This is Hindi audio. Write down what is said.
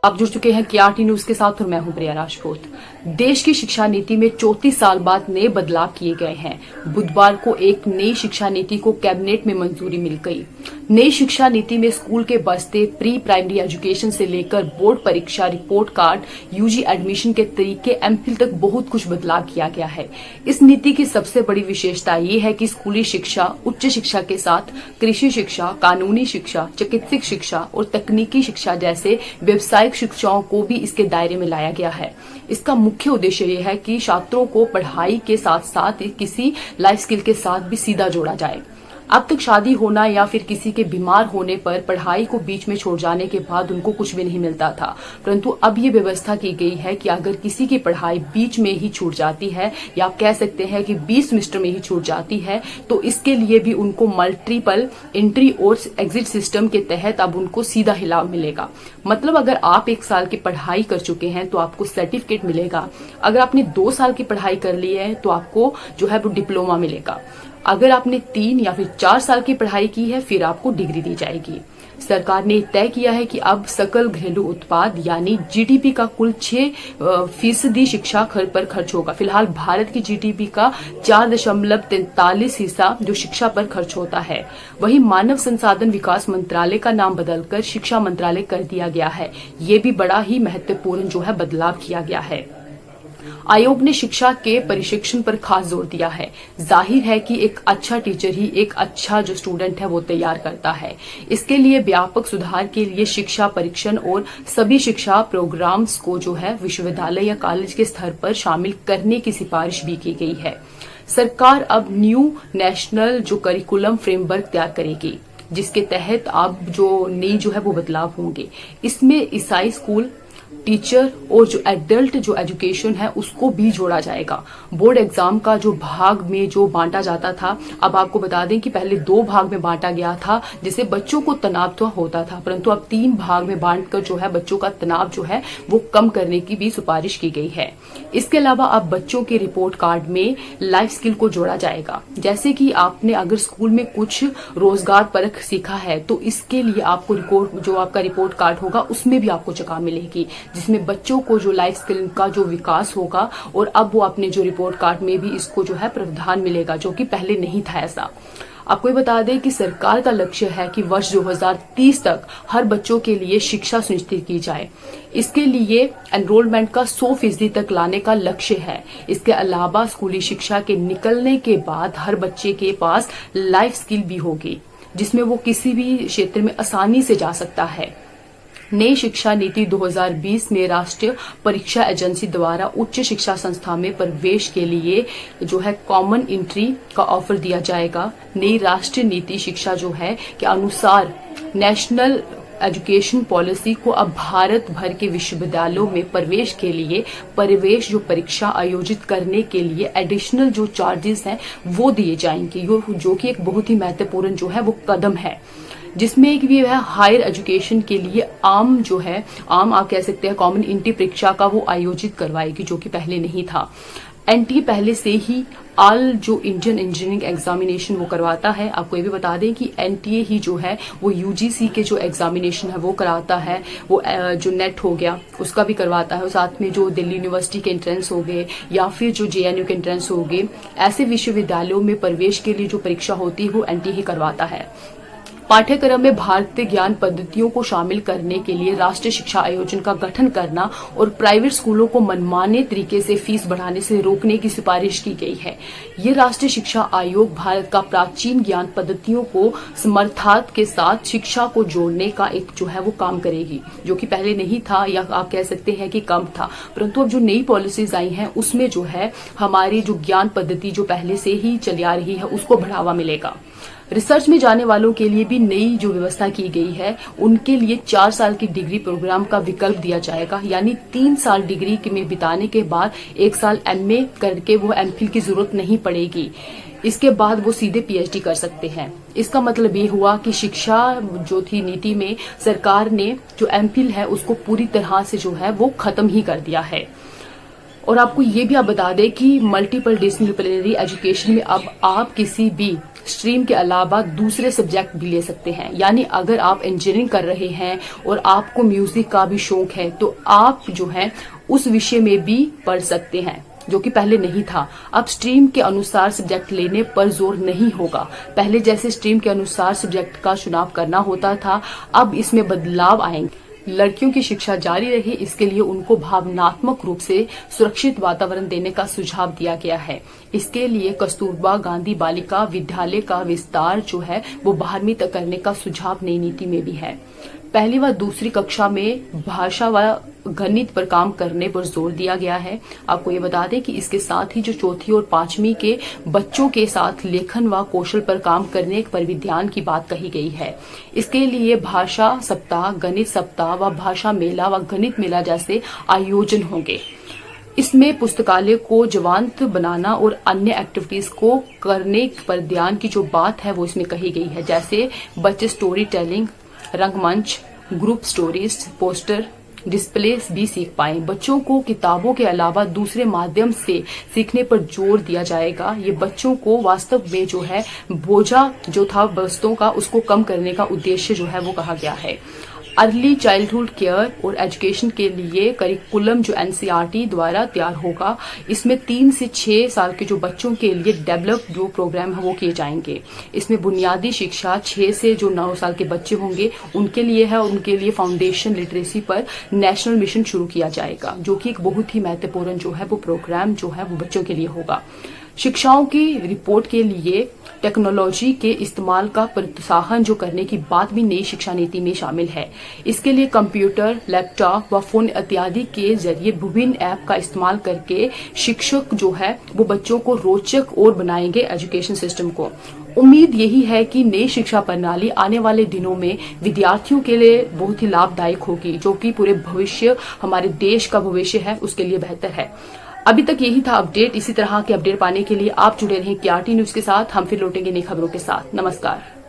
आप जुड़ चुके हैं केआरटी न्यूज के साथ और मैं हूं प्रिया राजपूत। देश की शिक्षा नीति में 34 साल बाद नए बदलाव किए गए हैं। बुधवार को एक नई शिक्षा नीति को कैबिनेट में मंजूरी मिल गई। नई शिक्षा नीति में स्कूल के बस्ते प्री प्राइमरी एजुकेशन से लेकर बोर्ड परीक्षा, रिपोर्ट कार्ड, यूजी एडमिशन के तरीके, एमफिल तक बहुत कुछ बदलाव किया गया है। इस नीति की सबसे बड़ी विशेषता ये है कि स्कूली शिक्षा, उच्च शिक्षा के साथ कृषि शिक्षा, कानूनी शिक्षा, चिकित्सक शिक्षा और तकनीकी शिक्षा जैसे व्यवसायिक शिक्षाओं को भी इसके दायरे में लाया गया है। इसका मुख्य उद्देश्य यह है कि छात्रों को पढ़ाई के साथ साथ किसी लाइफ स्किल के साथ भी सीधा जोड़ा जाए। अब तक शादी होना या फिर किसी के बीमार होने पर पढ़ाई को बीच में छोड़ जाने के बाद उनको कुछ भी नहीं मिलता था, परंतु अब ये व्यवस्था की गई है कि अगर किसी की पढ़ाई बीच में ही छूट जाती है या आप कह सकते हैं कि 20 सेमेस्टर में ही छूट जाती है, तो इसके लिए भी उनको मल्टीपल एंट्री और एग्जिट सिस्टम के तहत अब उनको सीधा ही लाभ मिलेगा। मतलब अगर आप 1 साल की पढ़ाई कर चुके हैं तो आपको सर्टिफिकेट मिलेगा। अगर आपने 2 साल की पढ़ाई कर ली है तो आपको जो है वो डिप्लोमा मिलेगा। अगर आपने 3 या फिर 4 साल की पढ़ाई की है फिर आपको डिग्री दी जाएगी। सरकार ने तय किया है कि अब सकल घरेलू उत्पाद यानी जीडीपी का कुल 6% शिक्षा पर खर्च होगा। फिलहाल भारत की जीडीपी का 4.43 हिस्सा जो शिक्षा पर खर्च होता है। वहीं मानव संसाधन विकास मंत्रालय का नाम बदलकर शिक्षा मंत्रालय कर दिया गया है। ये भी बड़ा ही महत्वपूर्ण जो है बदलाव किया गया है। आयोग ने शिक्षा के प्रशिक्षण पर खास जोर दिया है। जाहिर है कि एक अच्छा टीचर ही एक अच्छा जो स्टूडेंट है वो तैयार करता है। इसके लिए व्यापक सुधार के लिए शिक्षा परीक्षण और सभी शिक्षा प्रोग्राम्स को जो है विश्वविद्यालय या कॉलेज के स्तर पर शामिल करने की सिफारिश भी की गई है। सरकार अब न्यू नेशनल जो करिकुलम फ्रेमवर्क तैयार करेगी, जिसके तहत अब जो नई जो है वो बदलाव होंगे। इसमें ईसाई स्कूल, टीचर और जो एडल्ट जो एजुकेशन है उसको भी जोड़ा जाएगा। बोर्ड एग्जाम का जो भाग में जो बांटा जाता था, अब आपको बता दें कि पहले 2 भाग में बांटा गया था जिससे बच्चों को तनाव तो होता था, परंतु अब 3 भाग में बांटकर जो है बच्चों का तनाव जो है वो कम करने की भी सिफारिश की गई है। इसके अलावा अब बच्चों के रिपोर्ट कार्ड में लाइफ स्किल को जोड़ा जाएगा। जैसे कि आपने अगर स्कूल में कुछ रोजगार परख सीखा है तो इसके लिए आपको जो आपका रिपोर्ट कार्ड होगा उसमें भी आपको जगह मिलेगी, जिसमें बच्चों को जो लाइफ स्किल का जो विकास होगा और अब वो अपने जो रिपोर्ट कार्ड में भी इसको जो है प्रावधान मिलेगा, जो कि पहले नहीं था ऐसा। आपको ये बता दें कि सरकार का लक्ष्य है कि वर्ष 2030 तक हर बच्चों के लिए शिक्षा सुनिश्चित की जाए। इसके लिए एनरोलमेंट का 100% तक लाने का लक्ष्य है। इसके अलावा स्कूली शिक्षा के निकलने के बाद हर बच्चे के पास लाइफ स्किल भी होगी, जिसमें वो किसी भी क्षेत्र में आसानी से जा सकता है। नई शिक्षा नीति 2020 में राष्ट्रीय परीक्षा एजेंसी द्वारा उच्च शिक्षा संस्था में प्रवेश के लिए जो है कॉमन एंट्री का ऑफर दिया जाएगा। नई राष्ट्रीय नीति शिक्षा जो है के अनुसार नेशनल एजुकेशन पॉलिसी को अब भारत भर के विश्वविद्यालयों में प्रवेश के लिए प्रवेश जो परीक्षा आयोजित करने के लिए एडिशनल जो चार्जेस हैं वो दिए जाएंगे, जो कि एक बहुत ही महत्वपूर्ण जो है वो कदम है, जिसमें एक भी है हायर एजुकेशन के लिए आम आप कह सकते हैं कॉमन एंट्री परीक्षा का वो आयोजित करवाएगी, जो कि पहले नहीं था। एनटीए पहले से ही ऑल जो इंडियन इंजीनियरिंग एग्जामिनेशन वो करवाता है। आपको ये भी बता दें कि एनटीए ही जो है वो यूजीसी के जो एग्जामिनेशन है वो कराता है। वो जो नेट हो गया उसका भी करवाता है, और साथ में जो दिल्ली यूनिवर्सिटी के एंट्रेंस हो गए या फिर जो जेएनयू के एंट्रेंस हो गए, ऐसे विश्वविद्यालयों में प्रवेश के लिए जो परीक्षा होती है वो एनटीए ही करवाता है। पाठ्यक्रम में भारतीय ज्ञान पद्धतियों को शामिल करने के लिए राष्ट्रीय शिक्षा आयोजन का गठन करना और प्राइवेट स्कूलों को मनमाने तरीके से फीस बढ़ाने से रोकने की सिफारिश की गई है। ये राष्ट्रीय शिक्षा आयोग भारत का प्राचीन ज्ञान पद्धतियों को समर्थात के साथ शिक्षा को जोड़ने का एक जो है वो काम करेगी, जो कि पहले नहीं था या आप कह सकते हैं कि कम था, परंतु अब जो नई पॉलिसीज आई हैं उसमें जो है हमारी जो ज्ञान पद्धति जो पहले से ही चली आ रही है उसको बढ़ावा मिलेगा। रिसर्च में जाने वालों के लिए भी नई जो व्यवस्था की गई है, उनके लिए 4 साल की डिग्री प्रोग्राम का विकल्प दिया जाएगा, यानी 3 साल डिग्री में बिताने के बाद 1 साल एमए करके वो एमफिल की जरूरत नहीं पड़ेगी। इसके बाद वो सीधे पीएचडी कर सकते हैं। इसका मतलब ये हुआ कि शिक्षा जो थी नीति में सरकार ने जो एमफिल है उसको पूरी तरह से जो है वो खत्म ही कर दिया है। और आपको ये भी आप बता दें कि मल्टीपल डिसिप्लिनरी एजुकेशन में अब आप किसी भी स्ट्रीम के अलावा दूसरे सब्जेक्ट भी ले सकते हैं। यानी अगर आप इंजीनियरिंग कर रहे हैं और आपको म्यूजिक का भी शौक है तो आप जो है उस विषय में भी पढ़ सकते हैं, जो कि पहले नहीं था। अब स्ट्रीम के अनुसार सब्जेक्ट लेने पर जोर नहीं होगा। पहले जैसे स्ट्रीम के अनुसार सब्जेक्ट का चुनाव करना होता था, अब इसमें बदलाव आएंगे। लड़कियों की शिक्षा जारी रहे, इसके लिए उनको भावनात्मक रूप से सुरक्षित वातावरण देने का सुझाव दिया गया है। इसके लिए कस्तूरबा गांधी बालिका विद्यालय का विस्तार जो है वो 12वीं तक करने का सुझाव नई नीति में भी है। पहली व दूसरी कक्षा में भाषा व गणित पर काम करने पर जोर दिया गया है। आपको ये बता दें कि इसके साथ ही जो चौथी और 5वीं के बच्चों के साथ लेखन व कौशल पर काम करने पर भी ध्यान की बात कही गई है। इसके लिए भाषा सप्ताह, गणित सप्ताह व भाषा मेला व गणित मेला जैसे आयोजन होंगे। इसमें पुस्तकालय को जीवंत बनाना और अन्य एक्टिविटीज को करने पर ध्यान की जो बात है वो इसमें कही गई है, जैसे बच्चे स्टोरी टेलिंग, रंगमंच, ग्रुप स्टोरीज, पोस्टर, डिस्प्ले भी सीख पाए। बच्चों को किताबों के अलावा दूसरे माध्यम से सीखने पर जोर दिया जाएगा। ये बच्चों को वास्तव में जो है बोझा जो था वस्तुओं का उसको कम करने का उद्देश्य जो है वो कहा गया है। अर्ली चाइल्डहुड केयर और एजुकेशन के लिए करिकुलम जो एनसीईआरटी द्वारा तैयार होगा, इसमें 3 से 6 साल के जो बच्चों के लिए डेवलप जो प्रोग्राम है वो किए जाएंगे। इसमें बुनियादी शिक्षा 6 से जो 9 साल के बच्चे होंगे उनके लिए है, उनके लिए फाउंडेशन लिटरेसी पर नेशनल मिशन शुरू किया जाएगा, जो कि एक बहुत ही महत्वपूर्ण जो है वो प्रोग्राम जो है वो बच्चों के लिए होगा। शिक्षाओं की रिपोर्ट के लिए टेक्नोलॉजी के इस्तेमाल का प्रोत्साहन जो करने की बात भी नई शिक्षा नीति में शामिल है। इसके लिए कंप्यूटर, लैपटॉप व फोन इत्यादि के जरिए विभिन्न ऐप का इस्तेमाल करके शिक्षक जो है वो बच्चों को रोचक और बनाएंगे एजुकेशन सिस्टम को। उम्मीद यही है कि नई शिक्षा प्रणाली आने वाले दिनों में विद्यार्थियों के लिए बहुत ही लाभदायक होगी, जो कि पूरे भविष्य हमारे देश का भविष्य है उसके लिए बेहतर है। अभी तक यही था अपडेट। इसी तरह के अपडेट पाने के लिए आप जुड़े रहें केआरटी न्यूज के साथ। हम फिर लौटेंगे नई खबरों के साथ। नमस्कार।